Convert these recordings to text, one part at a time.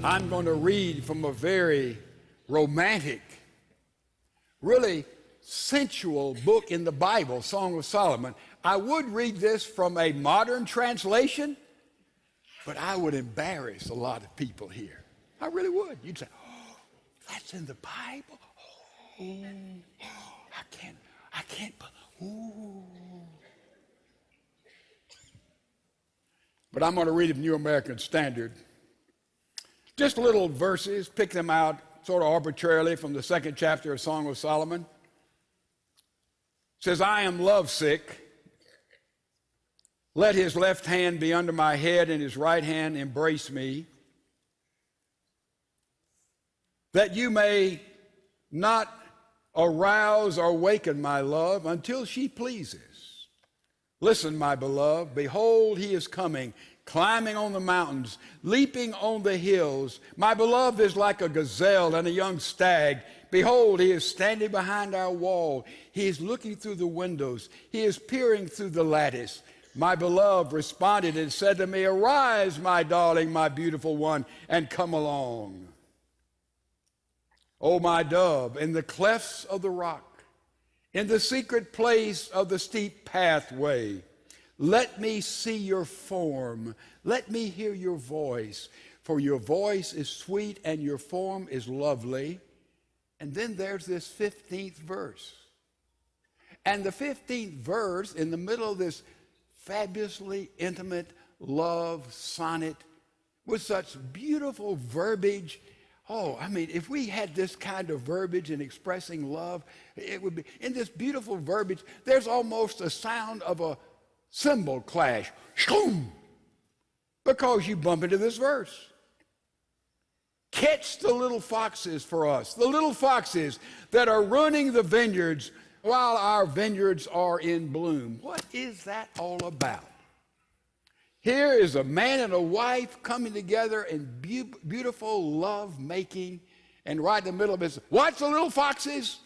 I'm going to read from a very romantic, really sensual book in the Bible, Song of Solomon. I would read this from a modern translation, but I would embarrass a lot of people here. I really would. You'd say, oh, that's in the Bible? Oh, I can't, ooh. But I'm going to read it from New American Standard. Just little verses, pick them out sort of arbitrarily from the second chapter of Song of Solomon. It says, I am lovesick. Let his left hand be under my head and his right hand embrace me, that you may not arouse or waken my love until she pleases. Listen, my beloved, behold, he is coming, climbing on the mountains, leaping on the hills. My beloved is like a gazelle and a young stag. Behold, he is standing behind our wall. He is looking through the windows. He is peering through the lattice. My beloved responded and said to me, arise, my darling, my beautiful one, and come along. O my dove, in the clefts of the rock, in the secret place of the steep pathway, let me see your form. Let me hear your voice. For your voice is sweet and your form is lovely. And then there's this 15th verse. And the 15th verse, in the middle of this fabulously intimate love sonnet with such beautiful verbiage. Oh, I mean, if we had this kind of verbiage in expressing love, it would be, in this beautiful verbiage, there's almost a sound of a cymbal clash. Shoom! Because you bump into this verse. Catch the little foxes for us, the little foxes that are ruining the vineyards while our vineyards are in bloom. What is that all about? Here is a man and a wife coming together in beautiful love making, and right in the middle of it, watch the little foxes.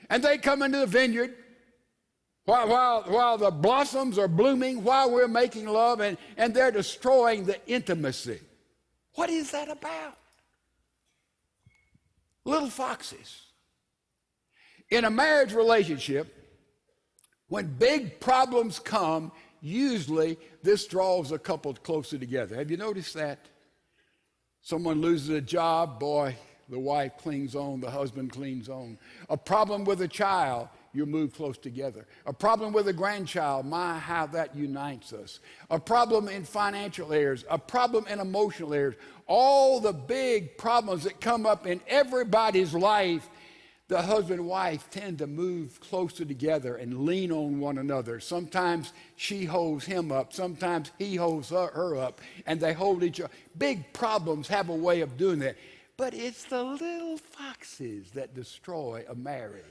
And they come into the vineyard while the blossoms are blooming, while we're making love, and they're destroying the intimacy. What is that about? Little foxes. In a marriage relationship, when big problems come, usually this draws a couple closer together. Have you noticed that? Someone loses a job, boy, the wife clings on, the husband clings on. A problem with a child, you move close together. A problem with a grandchild, my, how that unites us. A problem in financial areas, a problem in emotional areas. All the big problems that come up in everybody's life, the husband and wife tend to move closer together and lean on one another. Sometimes she holds him up. Sometimes he holds her up, and they hold each other. Big problems have a way of doing that. But it's the little foxes that destroy a marriage.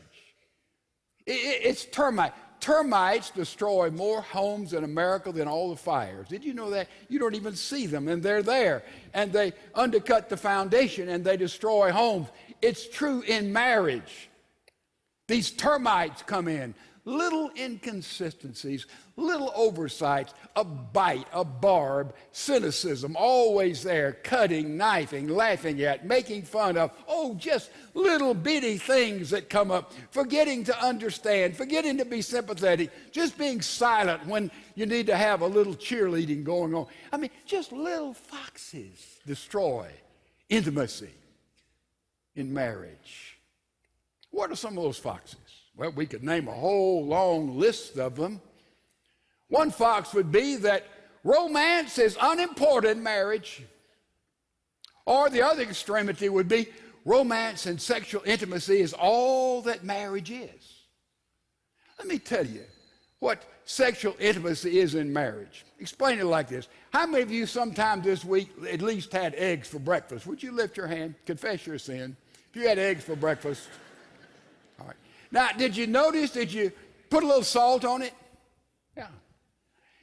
It's termite. Termites destroy more homes in America than all the fires. Did you know that? You don't even see them, and they're there. And they undercut the foundation, and they destroy homes. It's true in marriage. These termites come in. Little inconsistencies, little oversights, a bite, a barb, cynicism, always there, cutting, knifing, laughing at, making fun of. Oh, just little bitty things that come up. Forgetting to understand, forgetting to be sympathetic, just being silent when you need to have a little cheerleading going on. I mean, just little foxes destroy intimacy in marriage. What are some of those foxes? Well, we could name a whole long list of them. One fox would be that romance is unimportant in marriage. Or the other extremity would be romance and sexual intimacy is all that marriage is. Let me tell you what sexual intimacy is in marriage. Explain it like this. How many of you sometime this week at least had eggs for breakfast? Would you lift your hand? Confess your sin. If you had eggs for breakfast. All right. Now, did you notice, did you put a little salt on it? Yeah.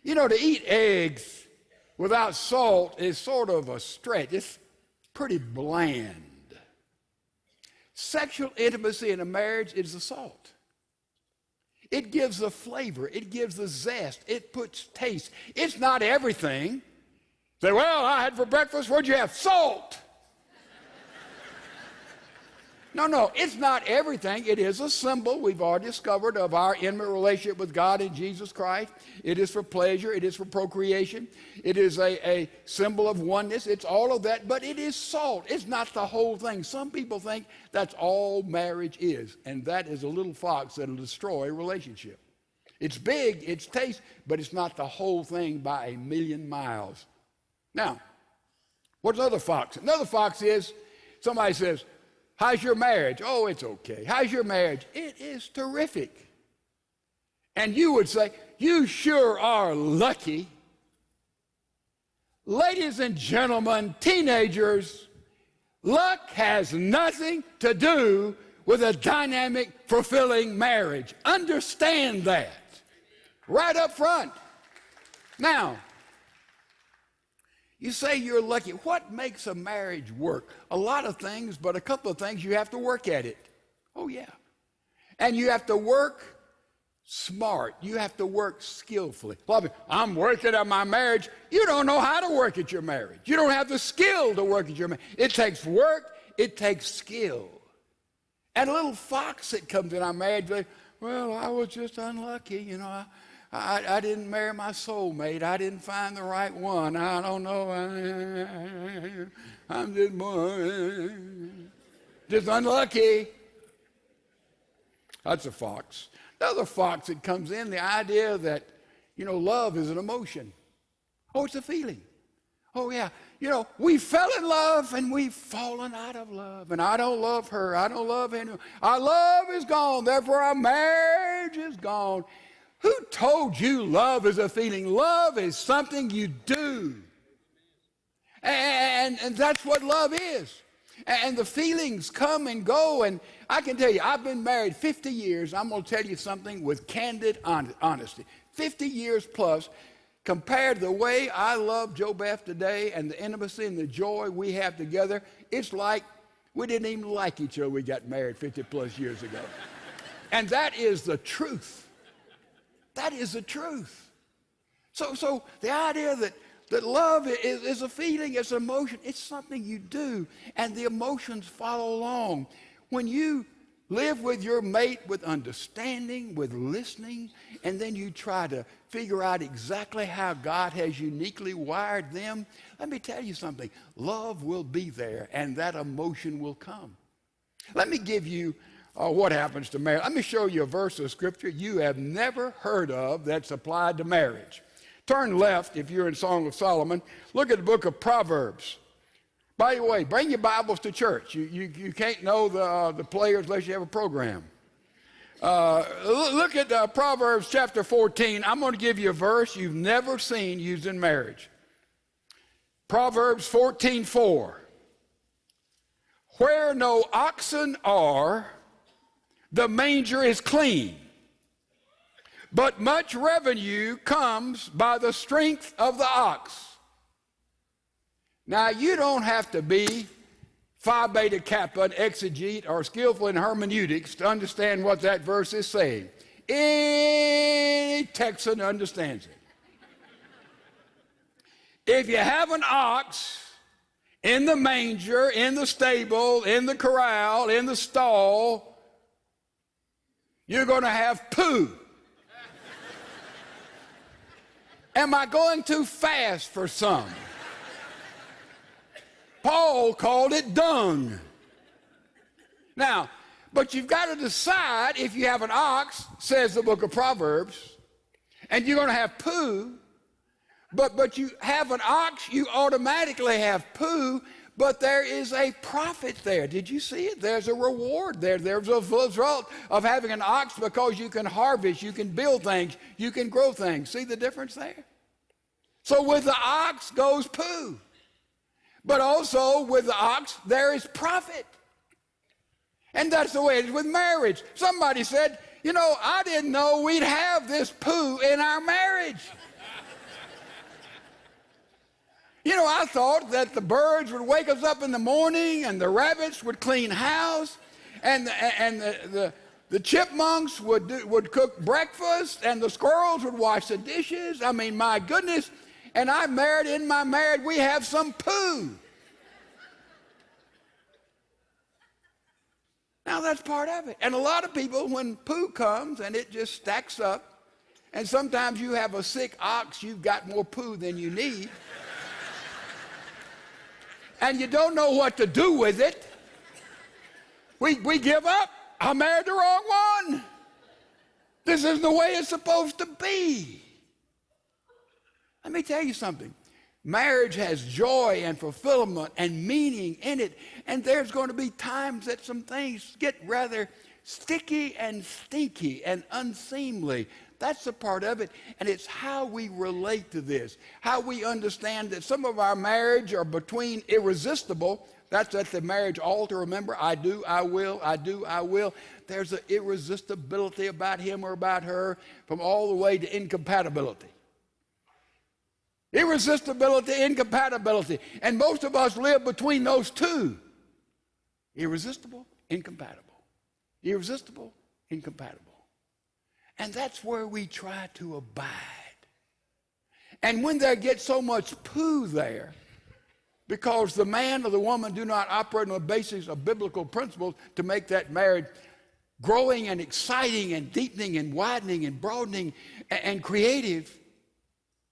You know, to eat eggs without salt is sort of a stretch. It's pretty bland. Sexual intimacy in a marriage is the salt. It gives the flavor. It gives the zest. It puts taste. It's not everything. Say, well, I had for breakfast, what'd you have? Salt. No, it's not everything. It is a symbol, we've already discovered, of our intimate relationship with God in Jesus Christ. It is for pleasure. It is for procreation. It is a symbol of oneness. It's all of that, but it is salt. It's not the whole thing. Some people think that's all marriage is, and that is a little fox that'll destroy a relationship. It's big, it's taste, but it's not the whole thing by a million miles. Now, what's another fox? Another fox is somebody says, how's your marriage? Oh, it's okay. How's your marriage? It is terrific. And you would say, you sure are lucky. Ladies and gentlemen, teenagers, luck has nothing to do with a dynamic, fulfilling marriage. Understand that right up front. Now, you say you're lucky. What makes a marriage work? A lot of things, but a couple of things, you have to work at it. Oh, yeah. And you have to work smart. You have to work skillfully. I'm working at my marriage. You don't know how to work at your marriage. You don't have the skill to work at your marriage. It takes work. It takes skill. And a little fox that comes in our marriage, well, I was just unlucky, you know. I didn't marry my soulmate. I didn't find the right one. I don't know. I'm just unlucky. That's a fox. Another fox that comes in, the idea that, love is an emotion. Oh, it's a feeling. Oh, yeah. We fell in love and we've fallen out of love. And I don't love her. I don't love anyone. Our love is gone. Therefore, our marriage is gone. Who told you love is a feeling? Love is something you do. And that's what love is. And the feelings come and go. And I can tell you, I've been married 50 years. I'm going to tell you something with candid honesty. 50 years plus, compared to the way I love Jo Beth today and the intimacy and the joy we have together, it's like we didn't even like each other. We got married 50 plus years ago. And that is the truth. That is the truth. So the idea that love is a feeling, it's an emotion, it's something you do, and the emotions follow along. When you live with your mate with understanding, with listening, and then you try to figure out exactly how God has uniquely wired them, let me tell you something. Love will be there, and that emotion will come. Let me give you what happens to marriage. Let me show you a verse of scripture you have never heard of that's applied to marriage. Turn left if you're in Song of Solomon. Look at the book of Proverbs. By the way, bring your Bibles to church. You can't know the players unless you have a program. Look at Proverbs chapter 14. I'm going to give you a verse you've never seen used in marriage. Proverbs 14:4. Where no oxen are, the manger is clean, but much revenue comes by the strength of the ox. Now, you don't have to be Phi Beta Kappa, an exegete, or skillful in hermeneutics to understand what that verse is saying. Any Texan understands it. If you have an ox in the manger, in the stable, in the corral, in the stall, you're going to have poo. Am I going too fast for some? Paul called it dung. Now, but you've got to decide if you have an ox, says the book of Proverbs, and you're going to have poo, but you have an ox, you automatically have poo, but there is a profit there. Did you see it? There's a reward there. There's a result of having an ox because you can harvest, you can build things, you can grow things. See the difference there? So with the ox goes poo. But also with the ox, there is profit. And that's the way it is with marriage. Somebody said, I didn't know we'd have this poo in our marriage. I thought that the birds would wake us up in the morning and the rabbits would clean house and the chipmunks would cook breakfast and the squirrels would wash the dishes. I mean, my goodness. And I'm married, in my marriage, we have some poo. Now that's part of it. And a lot of people, when poo comes and it just stacks up, and sometimes you have a sick ox, you've got more poo than you need, and you don't know what to do with it, we give up. I married the wrong one. This isn't the way it's supposed to be. Let me tell you something. Marriage has joy and fulfillment and meaning in it, and there's going to be times that some things get rather sticky and stinky and unseemly. That's a part of it, and it's how we relate to this, how we understand that some of our marriage are between irresistible. That's at the marriage altar, remember, I do, I will, I do, I will. There's an irresistibility about him or about her from all the way to incompatibility. Irresistibility, incompatibility. And most of us live between those two. Irresistible, incompatible. Irresistible, incompatible. And that's where we try to abide. And when there gets so much poo there, because the man or the woman do not operate on the basis of biblical principles to make that marriage growing and exciting and deepening and widening and broadening and creative,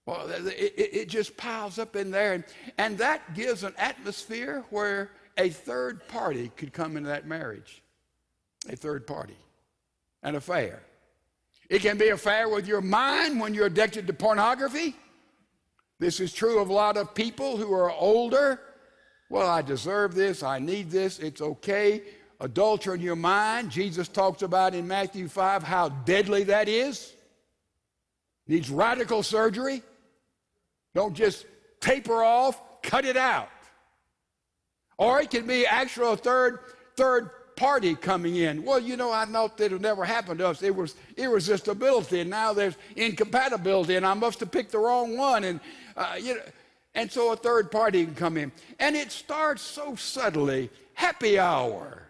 well, it just piles up in there. And that gives an atmosphere where a third party could come into that marriage. A third party. An affair. It can be an affair with your mind when you're addicted to pornography. This is true of a lot of people who are older. Well, I deserve this. I need this. It's okay. Adultery in your mind. Jesus talks about in Matthew 5 how deadly that is. Needs radical surgery. Don't just taper off, cut it out. Or it can be actual third party coming in. Well, you know, I thought that it would never happen to us. It was irresistibility, and now there's incompatibility, and I must have picked the wrong one. And and so a third party can come in. And it starts so subtly. Happy hour.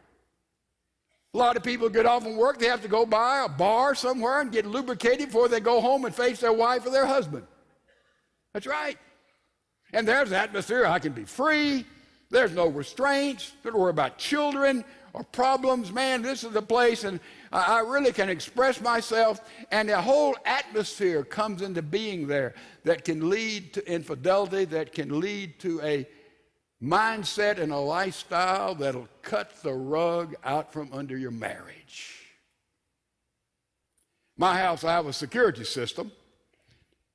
A lot of people get off from work, they have to go by a bar somewhere and get lubricated before they go home and face their wife or their husband. That's right. And there's an atmosphere. I can be free. There's no restraints. Don't worry about children or problems. Man, this is the place, and I really can express myself. And the whole atmosphere comes into being there that can lead to infidelity, that can lead to a mindset and a lifestyle that'll cut the rug out from under your marriage. My house, I have a security system.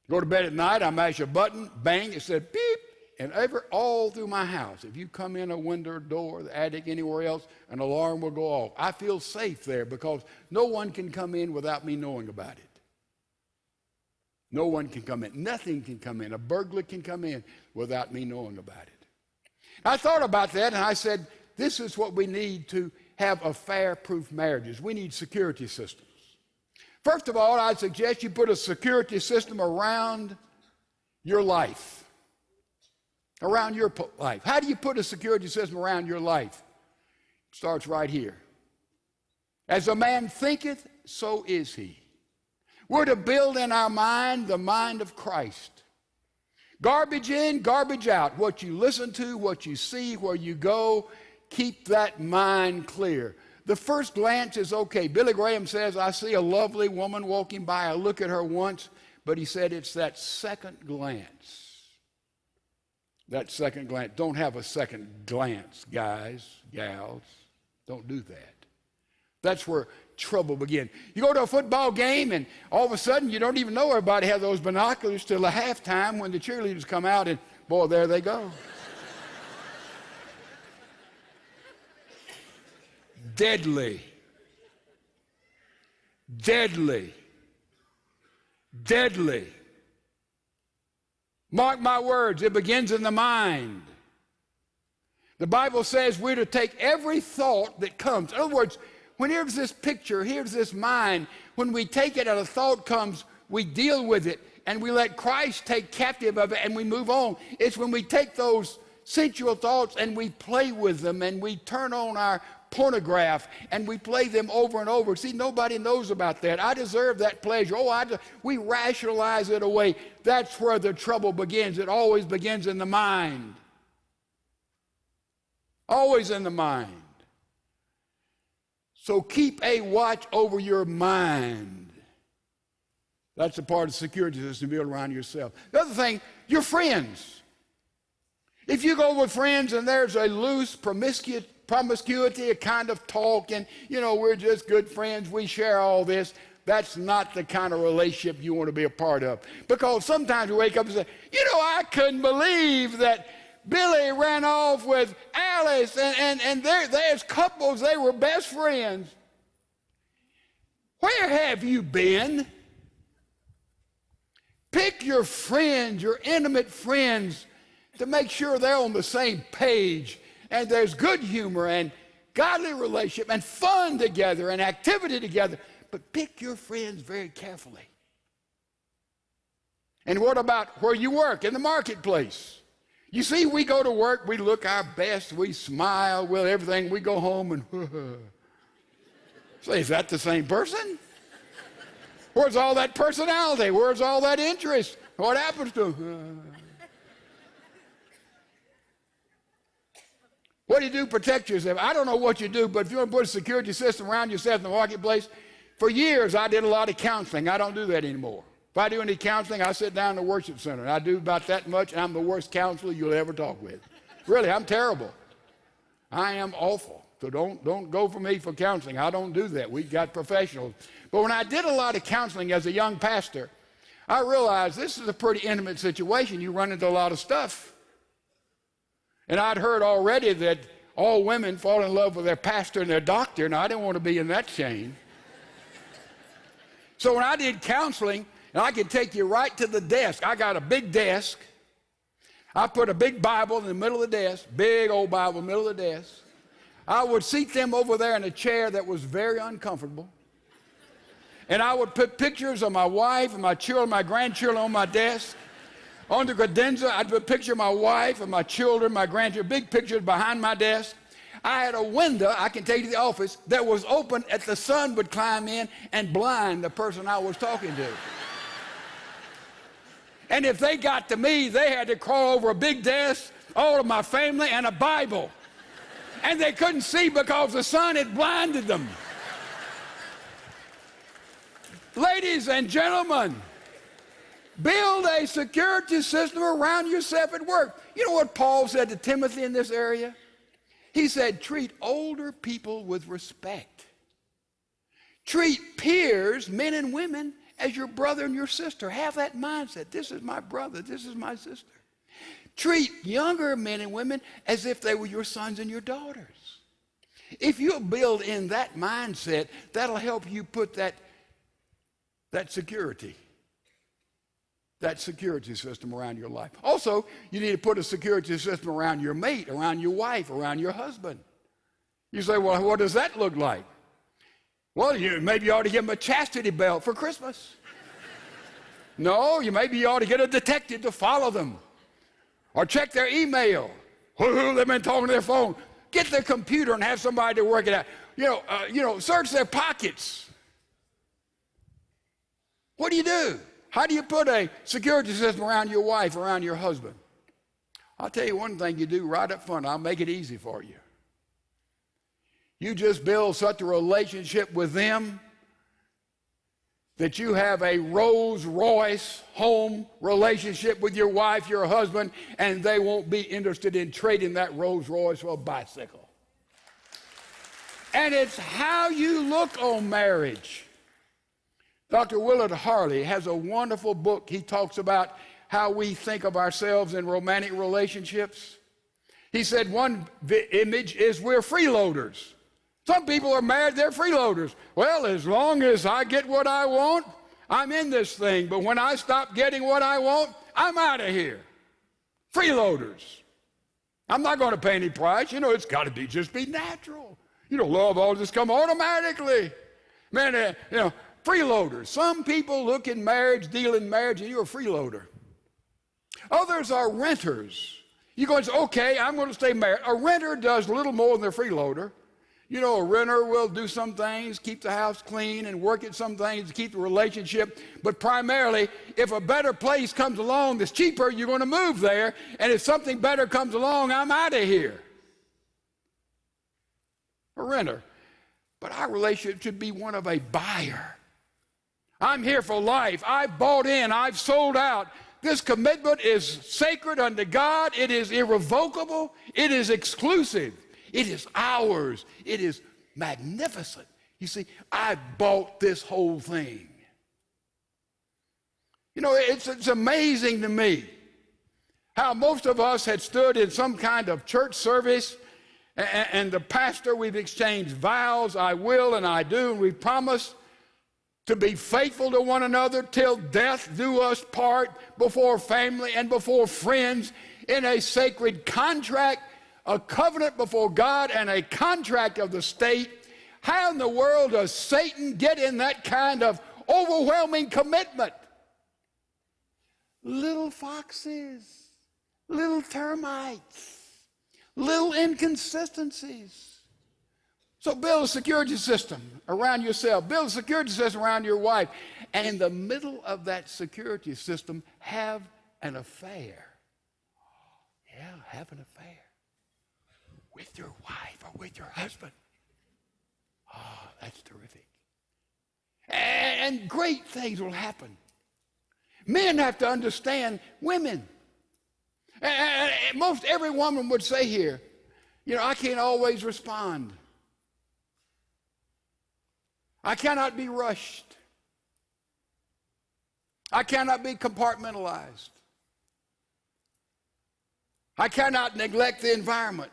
Go to bed at night, I mash a button, bang, it said beep, and all through my house, if you come in a window, door, the attic, anywhere else, an alarm will go off. I feel safe there because no one can come in without me knowing about it. No one can come in. Nothing can come in. A burglar can come in without me knowing about it. I thought about that, and I said, this is what we need to have affair-proof marriages. We need security systems. First of all, I'd suggest you put a security system around your life. Around your life. How do you put a security system around your life? It starts right here. As a man thinketh, so is he. We're to build in our mind the mind of Christ. Garbage in, garbage out. What you listen to, what you see, where you go, keep that mind clear. The first glance is okay. Billy Graham says, I see a lovely woman walking by. I look at her once, but he said it's that second glance. That second glance. Don't have a second glance, guys, gals. Don't do that. That's where trouble begins. You go to a football game, and all of a sudden, you don't even know everybody has those binoculars till the halftime when the cheerleaders come out, and boy, there they go. Deadly. Deadly. Deadly. Mark my words, it begins in the mind. The Bible says we're to take every thought that comes. In other words, when here's this picture, here's this mind, when we take it and a thought comes, we deal with it and we let Christ take captive of it and we move on. It's when we take those sensual thoughts and we play with them and we turn on our pornograph and we play them over and over. See, nobody knows about that. I deserve that pleasure. We rationalize it away. That's where the trouble begins. It always begins in the mind. Always in the mind. So keep a watch over your mind. That's a part of the security system built around yourself. The other thing, your friends. If you go with friends and there's a loose promiscuity, a kind of talk, and, we're just good friends, we share all this, that's not the kind of relationship you want to be a part of. Because sometimes we wake up and say, I couldn't believe that Billy ran off with Alice, and there's couples, they were best friends. Where have you been? Pick your friends, your intimate friends, to make sure they're on the same page, and there's good humor and godly relationship and fun together and activity together. But pick your friends very carefully. And what about where you work, in the marketplace? You see, we go to work, we look our best, we smile, everything. We go home and say, is that the same person? Where's all that personality? Where's all that interest? What happens to them? What do you do to protect yourself? I don't know what you do, but if you want to put a security system around yourself in the marketplace, for years I did a lot of counseling. I don't do that anymore. If I do any counseling, I sit down in the worship center. And I do about that much, and I'm the worst counselor you'll ever talk with. Really, I'm terrible. I am awful. So don't go for me for counseling. I don't do that. We've got professionals. But when I did a lot of counseling as a young pastor, I realized this is a pretty intimate situation. You run into a lot of stuff. And I'd heard already that all women fall in love with their pastor and their doctor, and I didn't want to be in that chain. So when I did counseling, and I could take you right to the desk. I got a big desk. I put a big Bible in the middle of the desk, big old Bible in the middle of the desk. I would seat them over there in a chair that was very uncomfortable. And I would put pictures of my wife and my children, my grandchildren on my desk. On the credenza, I'd put a picture of my wife and my children, my grandchildren, big pictures behind my desk. I had a window, I can take you to the office, that was open and the sun would climb in and blind the person I was talking to. And if they got to me, they had to crawl over a big desk, all of my family, and a Bible. And they couldn't see because the sun had blinded them. Ladies and gentlemen, build a security system around yourself at work. You know what Paul said to Timothy in this area? He said, treat older people with respect. Treat peers, men and women, as your brother and your sister. Have that mindset. This is my brother. This is my sister. Treat younger men and women as if they were your sons and your daughters. If you'll build in that mindset, that'll help you put that security system around your life. Also, you need to put a security system around your mate, around your wife, around your husband. You say, well, what does that look like? Well, maybe you ought to give them a chastity belt for Christmas. No, maybe you ought to get a detective to follow them. Or check their email. They've been talking to their phone. Get their computer and have somebody to work it out. Search their pockets. What do? How do you put a security system around your wife, around your husband? I'll tell you one thing you do right up front. I'll make it easy for you. You just build such a relationship with them that you have a Rolls-Royce home relationship with your wife, your husband, and they won't be interested in trading that Rolls-Royce for a bicycle. And it's how you look on marriage. Dr. Willard Harley has a wonderful book. He talks about how we think of ourselves in romantic relationships. He said one image is we're freeloaders. Some people are married, they're freeloaders. Well, as long as I get what I want, I'm in this thing. But when I stop getting what I want, I'm out of here. Freeloaders. I'm not going to pay any price. It's got to just be natural. Love all just come automatically. Man, freeloaders. Some people look in marriage, deal in marriage, and you're a freeloader. Others are renters. You go and say, okay, I'm going to stay married. A renter does little more than a freeloader. You know, a renter will do some things, keep the house clean and work at some things to keep the relationship. But primarily, if a better place comes along that's cheaper, you're going to move there. And if something better comes along, I'm out of here. A renter. But our relationship should be one of a buyer. I'm here for life. I've bought in. I've sold out. This commitment is sacred unto God. It is irrevocable. It is exclusive. It is ours. It is magnificent. You see, I bought this whole thing. You know, it's amazing to me how most of us had stood in some kind of church service and the pastor, we've exchanged vows, I will and I do, and we promised to be faithful to one another till death do us part, before family and before friends, in a sacred contract, a covenant before God and a contract of the state. How in the world does Satan get in that kind of overwhelming commitment? Little foxes, little termites, little inconsistencies. So build a security system around yourself. Build a security system around your wife. And in the middle of that security system, have an affair. Yeah, have an affair with your wife or with your husband. Oh, that's terrific. And great things will happen. Men have to understand women. And most every woman would say here, you know, I can't always respond. I cannot be rushed. I cannot be compartmentalized. I cannot neglect the environment.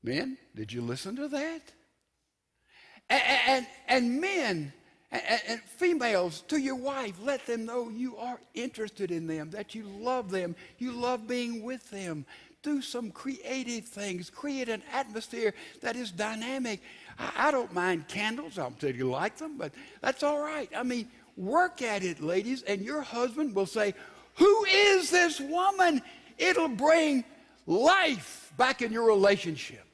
Men, did you listen to that? And men and females, to your wife, let them know you are interested in them, that you love being with them. Do some creative things. Create an atmosphere that is dynamic. I don't mind candles. I don't tell you like them, but that's all right. I mean, work at it, ladies, and your husband will say, who is this woman? It'll bring life back in your relationship.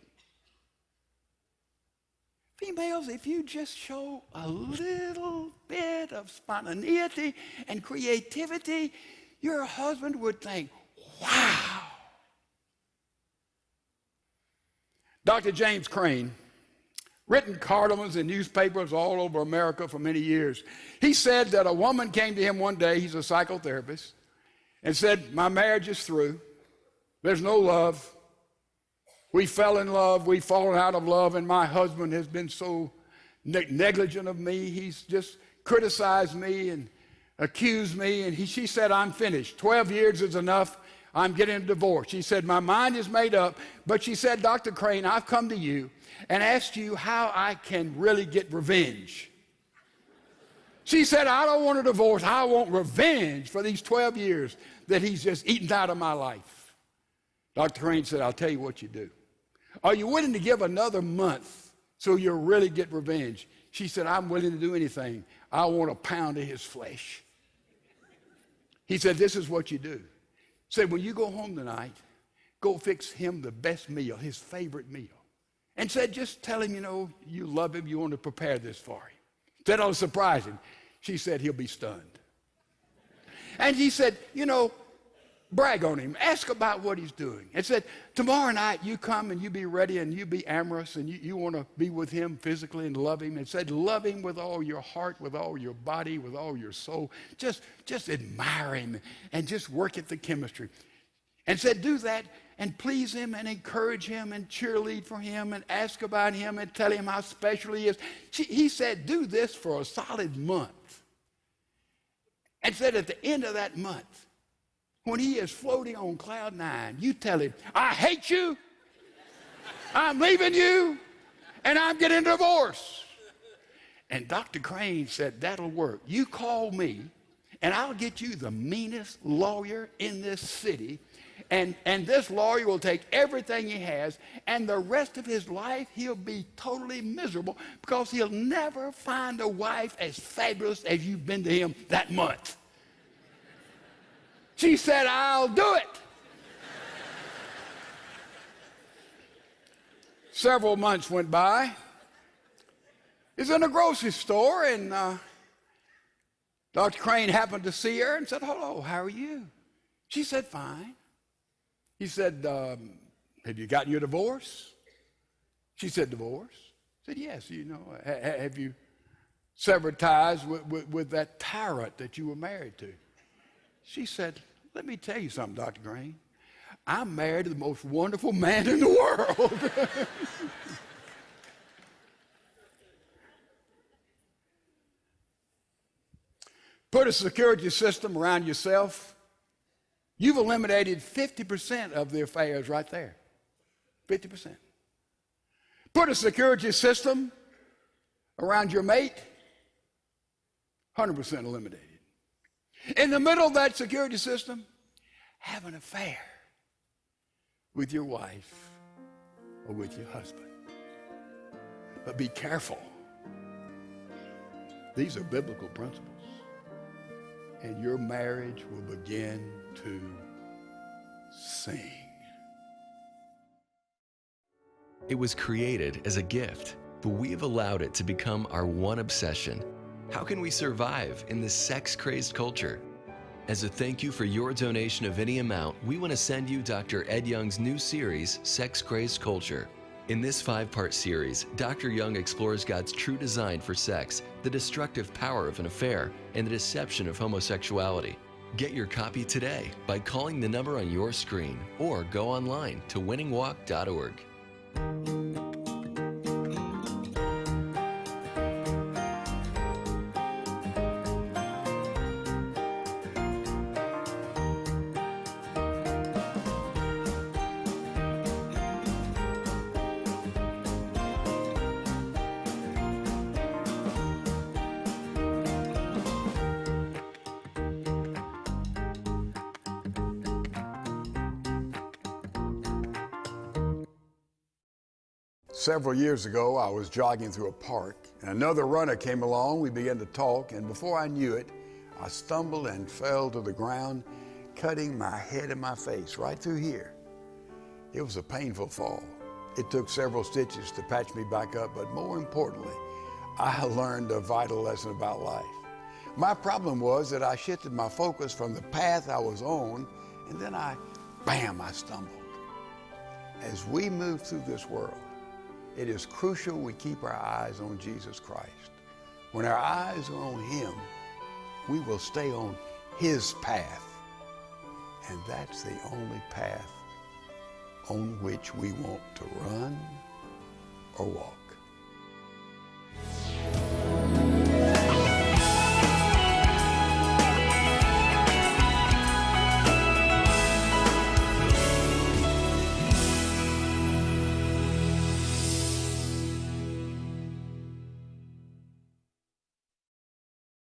Females, if you just show a little bit of spontaneity and creativity, your husband would think, wow. Dr. James Crane, written columns in newspapers all over America for many years. He said that a woman came to him one day, he's a psychotherapist, and said, my marriage is through. There's no love. We fell in love. We've fallen out of love, and my husband has been so negligent of me. He's just criticized me and accused me, and she said, I'm finished. 12 years is enough. I'm getting a divorce. She said, my mind is made up, but she said, Dr. Crane, I've come to you and asked you how I can really get revenge. She said, I don't want a divorce. I want revenge for these 12 years that he's just eaten out of my life. Dr. Crane said, I'll tell you what you do. Are you willing to give another month so you'll really get revenge? She said, I'm willing to do anything. I want a pound of his flesh. He said, this is what you do. Said, when you go home tonight, go fix him the best meal, his favorite meal. And said, just tell him, you know, you love him, you want to prepare this for him. Said, I'll surprise him. She said, he'll be stunned. And he said, you know, brag on him, ask about what he's doing. And said, tomorrow night you come and you be ready and you be amorous and you want to be with him physically and love him. And said, love him with all your heart, with all your body, with all your soul. Just admire him and just work at the chemistry. And said, do that and please him and encourage him and cheerlead for him and ask about him and tell him how special he is. He said, do this for a solid month. And said, at the end of that month, when he is floating on cloud 9, you tell him, I hate you, I'm leaving you, and I'm getting a divorce. And Dr. Crane said, that'll work. You call me, and I'll get you the meanest lawyer in this city, and this lawyer will take everything he has, and the rest of his life he'll be totally miserable because he'll never find a wife as fabulous as you've been to him that month. She said, I'll do it. Several months went by. He's in a grocery store, and Dr. Crane happened to see her and said, "Hello, how are you?" She said, "Fine." He said, "Have you gotten your divorce?" She said, "Divorce?" He said, "Yes, have you severed ties with that tyrant that you were married to?" She said, "Let me tell you something, Dr. Crane. I'm married to the most wonderful man in the world." Put a security system around yourself. You've eliminated 50% of the affairs right there. 50%. Put a security system around your mate, 100% eliminated. In the middle of that security system, have an affair with your wife or with your husband. But be careful. These are biblical principles. And your marriage will begin to sing. It was created as a gift, but we have allowed it to become our one obsession. How can we survive in this sex-crazed culture? As a thank you for your donation of any amount, we want to send you Dr. Ed Young's new series, Sex-Crazed Culture. In this 5-part series, Dr. Young explores God's true design for sex, the destructive power of an affair, and the deception of homosexuality. Get your copy today by calling the number on your screen or go online to winningwalk.org. Several years ago, I was jogging through a park, and another runner came along. We began to talk, and before I knew it, I stumbled and fell to the ground, cutting my head and my face right through here. It was a painful fall. It took several stitches to patch me back up, but more importantly, I learned a vital lesson about life. My problem was that I shifted my focus from the path I was on, and then I stumbled. As we move through this world, it is crucial we keep our eyes on Jesus Christ. When our eyes are on Him, we will stay on His path. And that's the only path on which we want to run or walk.